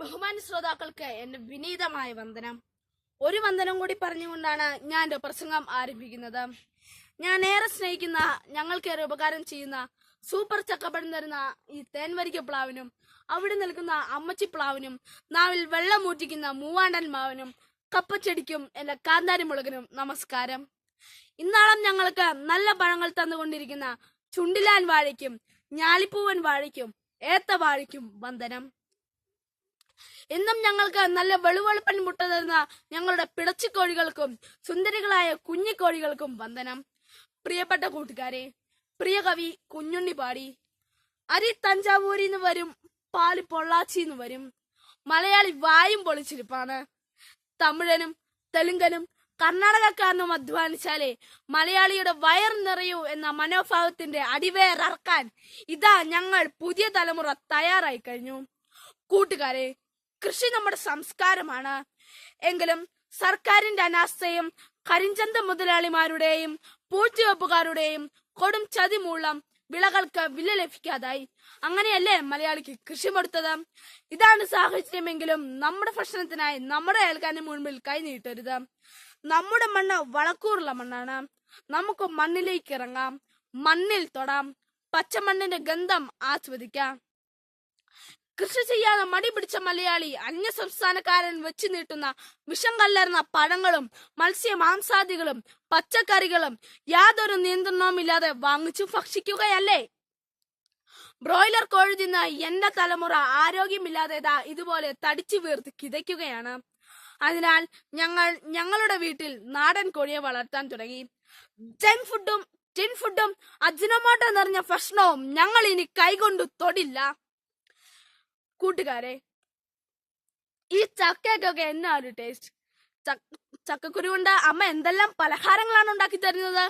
ബഹുമാന്യ ശ്രോതാക്കൾക്ക് എന്റെ വിനീതമായ വന്ദനം. ഒരു വന്ദനം കൂടി പറഞ്ഞുകൊണ്ടാണ് ഞാൻ എന്റെ പ്രസംഗം ആരംഭിക്കുന്നത്. ഞാൻ ഏറെ സ്നേഹിക്കുന്ന, ഞങ്ങൾക്കേറെ ഉപകാരം ചെയ്യുന്ന, സൂപ്പർ ചക്കപ്പഴം തരുന്ന ഈ തേൻവരിക്ക പ്ലാവിനും അവിടെ നിൽക്കുന്ന അമ്മച്ചി പ്ലാവിനും നാവിൽ വെള്ളം മൂറ്റിക്കുന്ന മൂവാണ്ടൻ മാവിനും കപ്പച്ചെടിക്കും എന്റെ കാന്താരി മുളകിനും നമസ്കാരം. ഇന്നാളും ഞങ്ങൾക്ക് നല്ല പഴങ്ങൾ തന്നുകൊണ്ടിരിക്കുന്ന ചുണ്ടിലാൻ വാഴയ്ക്കും ഞാലിപ്പൂവൻ വാഴയ്ക്കും ഏത്തവാഴയ്ക്കും വന്ദനം. എന്നും ഞങ്ങൾക്ക് നല്ല വെളുവെളുപ്പൻ മുട്ട തരുന്ന ഞങ്ങളുടെ പിടച്ചിക്കോഴികൾക്കും സുന്ദരികളായ കുഞ്ഞിക്കോഴികൾക്കും വന്ദനം. പ്രിയപ്പെട്ട കൂട്ടുകാരെ, പ്രിയ കവി കുഞ്ഞുണ്ണി പാടി, അരി തഞ്ചാവൂരിന്ന് വരും, പാല് പൊള്ളാച്ചിന്ന് വരും, മലയാളി വായും പൊളിച്ചിരിപ്പാണ്. തമിഴനും തെലുങ്കനും കർണാടകക്കാരനും അധ്വാനിച്ചാലേ മലയാളിയുടെ വയർ നിറയൂ എന്ന മനോഭാവത്തിന്റെ അടിവേറക്കാൻ ഇതാ ഞങ്ങൾ പുതിയ തലമുറ തയ്യാറായി കഴിഞ്ഞു. കൂട്ടുകാരെ, കൃഷി നമ്മുടെ സംസ്കാരമാണ്. എങ്കിലും സർക്കാരിന്റെ അനാസ്ഥയും കരിഞ്ചന്ത മുതലാളിമാരുടെയും പൂഴ്ത്തിവെപ്പുകാരുടെയും കൊടും ചതി മൂലം വിളകൾക്ക് വില ലഭിക്കാതായി. അങ്ങനെയല്ലേ മലയാളിക്ക് കൃഷി മടുത്തത്? ഇതാണ് സാഹചര്യമെങ്കിലും നമ്മുടെ ഭക്ഷണത്തിനായി നമ്മുടെ അയൽക്കാരന് മുൻപിൽ കൈനീട്ടരുത്. നമ്മുടെ മണ്ണ് വളക്കൂറുള്ള മണ്ണാണ്. നമുക്ക് മണ്ണിലേക്ക് ഇറങ്ങാം, മണ്ണിൽ തൊടാം, പച്ചമണ്ണിന്റെ ഗന്ധം ആസ്വദിക്കാം. കൃഷി ചെയ്യാതെ മടി പിടിച്ച മലയാളി അന്യ സംസ്ഥാനക്കാരൻ വെച്ചു നീട്ടുന്ന വിഷം കലർന്ന പഴങ്ങളും മത്സ്യമാംസാദികളും പച്ചക്കറികളും യാതൊരു നിയന്ത്രണവുമില്ലാതെ വാങ്ങിച്ചു ഭക്ഷിക്കുകയല്ലേ? ബ്രോയിലർ കോഴി തിന്ന എന്റെ തലമുറ ആരോഗ്യമില്ലാതെ ഇതുപോലെ തടിച്ചു വീർത്ത് കിതയ്ക്കുകയാണ്. അതിനാൽ ഞങ്ങളുടെ വീട്ടിൽ നാടൻ കോഴിയെ വളർത്താൻ തുടങ്ങി. ജങ്ക് ഫുഡും ടിൻ ഫുഡും അജിനോമോട്ടോ നിറഞ്ഞ ഭക്ഷണവും ഞങ്ങൾ ഇനി കൈകൊണ്ടു തൊടില്ല. കൂട്ടുകാരെ, ഈ ചക്കയ്ക്കൊക്കെ എന്നാ ഒരു ടേസ്റ്റ്! ചക്കക്കുരു കൊണ്ട് അമ്മ എന്തെല്ലാം പലഹാരങ്ങളാണ് ഉണ്ടാക്കി തരുന്നത്.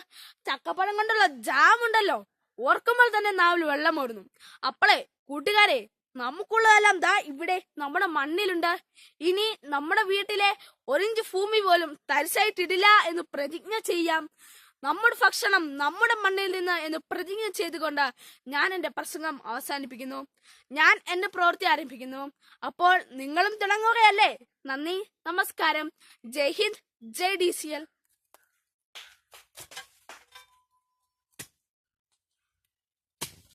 ചക്കപ്പഴം കൊണ്ടുള്ള ജാം ഉണ്ടല്ലോ, ഓർക്കുമ്പോൾ തന്നെ നാവിൽ വെള്ളം ഓടുന്നു. അപ്പോളേ കൂട്ടുകാരെ, നമുക്കുള്ളതെല്ലാം ദാ ഇവിടെ നമ്മുടെ മണ്ണിലുണ്ട്. ഇനി നമ്മുടെ വീട്ടിലെ ഒരിഞ്ച് ഭൂമി പോലും തരിശായിട്ടിടില്ല എന്ന് പ്രതിജ്ഞ ചെയ്യാം. നമ്മുടെ ഭക്ഷണം നമ്മുടെ മണ്ണിൽ നിന്ന് എന്ന് പ്രതിജ്ഞ ചെയ്തുകൊണ്ട് ഞാൻ എന്റെ പ്രസംഗം അവസാനിപ്പിക്കുന്നു. ഞാൻ എന്റെ പ്രവൃത്തി ആരംഭിക്കുന്നു. അപ്പോൾ നിങ്ങളും തുടങ്ങുകയല്ലേ? നന്ദി, നമസ്കാരം. ജയ് ഹിന്ദ്, ജയ് DCL.